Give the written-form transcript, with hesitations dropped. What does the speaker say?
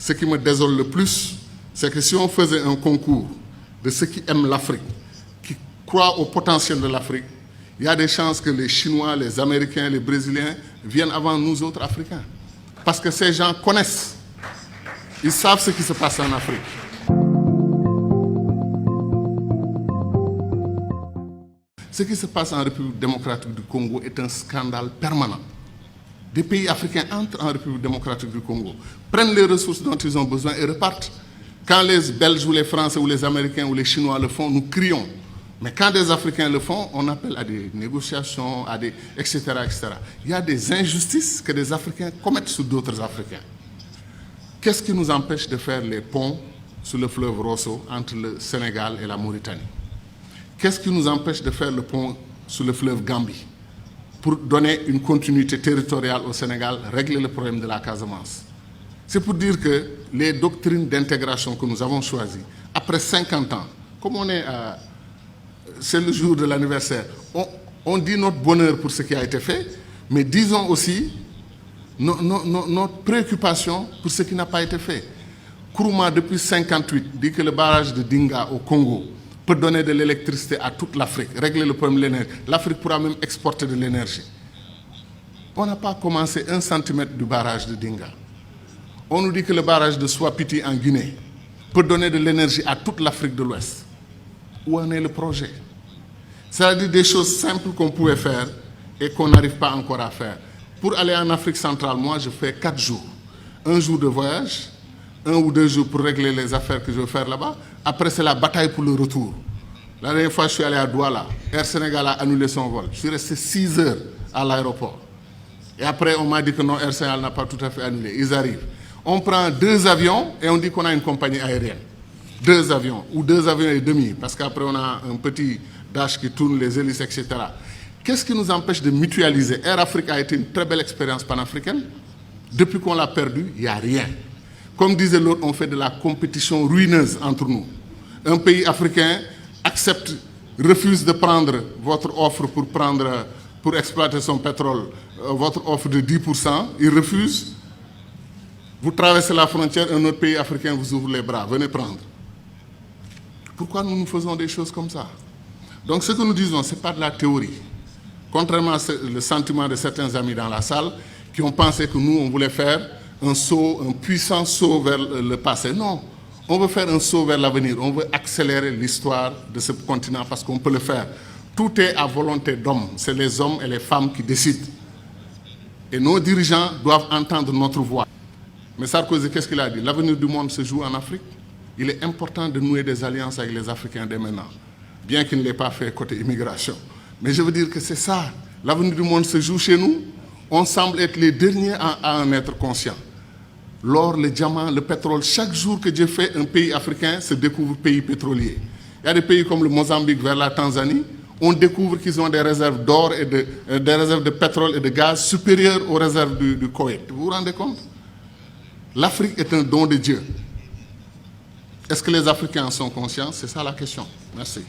ce qui me désole le plus, c'est que si on faisait un concours de ceux qui aiment l'Afrique, qui croient au potentiel de l'Afrique, il y a des chances que les Chinois, les Américains, les Brésiliens viennent avant nous autres Africains. Parce que ces gens connaissent, ils savent ce qui se passe en Afrique. Ce qui se passe en République démocratique du Congo est un scandale permanent. Des pays africains entrent en République démocratique du Congo, prennent les ressources dont ils ont besoin et repartent. Quand les Belges ou les Français ou les Américains ou les Chinois le font, nous crions. Mais quand des Africains le font, on appelle à des négociations, etc., etc. Il y a des injustices que des Africains commettent sur d'autres Africains. Qu'est-ce qui nous empêche de faire les ponts sur le fleuve Rosso entre le Sénégal et la Mauritanie? Qu'est-ce qui nous empêche de faire le pont sur le fleuve Gambie pour donner une continuité territoriale au Sénégal, régler le problème de la Casamance? C'est pour dire que les doctrines d'intégration que nous avons choisies, après 50 ans, comme on est c'est le jour de l'anniversaire, on dit notre bonheur pour ce qui a été fait, mais disons aussi notre préoccupation pour ce qui n'a pas été fait. Kourouma, depuis 1958, dit que le barrage de Dinga au Congo peut donner de l'électricité à toute l'Afrique, régler le problème de l'énergie. L'Afrique pourra même exporter de l'énergie. On n'a pas commencé 1 centimètre du barrage de Dinga. On nous dit que le barrage de Swapiti en Guinée peut donner de l'énergie à toute l'Afrique de l'Ouest. Où en est le projet? C'est-à-dire des choses simples qu'on pouvait faire et qu'on n'arrive pas encore à faire. Pour aller en Afrique centrale, moi, je fais 4 jours. 1 jour de voyage, 1 ou 2 jours pour régler les affaires que je veux faire là-bas. Après, c'est la bataille pour le retour. La dernière fois, je suis allé à Douala. Air Sénégal a annulé son vol. Je suis resté 6 heures à l'aéroport. Et après, on m'a dit que non, Air Sénégal n'a pas tout à fait annulé. Ils arrivent. On prend 2 avions et on dit qu'on a une compagnie aérienne. 2 avions, ou 2 avions et demi, parce qu'après, on a un petit dash qui tourne, les hélices, etc. Qu'est-ce qui nous empêche de mutualiser? Air Afrique a été une très belle expérience panafricaine. Depuis qu'on l'a perdu, il n'y a rien. Comme disait l'autre, on fait de la compétition ruineuse entre nous. Un pays africain accepte, refuse de prendre votre offre pour exploiter son pétrole, votre offre de 10%, il refuse. Vous traversez la frontière, un autre pays africain vous ouvre les bras, venez prendre. Pourquoi nous faisons des choses comme ça? Donc ce que nous disons, ce n'est pas de la théorie. Contrairement au sentiment de certains amis dans la salle qui ont pensé que nous, on voulait faire un saut, un puissant saut vers le passé. Non, on veut faire un saut vers l'avenir. On veut accélérer l'histoire de ce continent parce qu'on peut le faire. Tout est à volonté d'hommes. C'est les hommes et les femmes qui décident. Et nos dirigeants doivent entendre notre voix. Mais Sarkozy, qu'est-ce qu'il a dit? L'avenir du monde se joue en Afrique. Il est important de nouer des alliances avec les Africains dès maintenant, bien qu'il ne l'ait pas fait côté immigration. Mais je veux dire que c'est ça. L'avenir du monde se joue chez nous. On semble être les derniers à en être conscients. L'or, le diamant, le pétrole, chaque jour que Dieu fait, un pays africain se découvre pays pétrolier. Il y a des pays comme le Mozambique vers la Tanzanie, on découvre qu'ils ont des réserves d'or et des réserves de pétrole et de gaz supérieures aux réserves du Koweït. Vous vous rendez compte? L'Afrique est un don de Dieu. Est-ce que les Africains en sont conscients? C'est ça la question. Merci.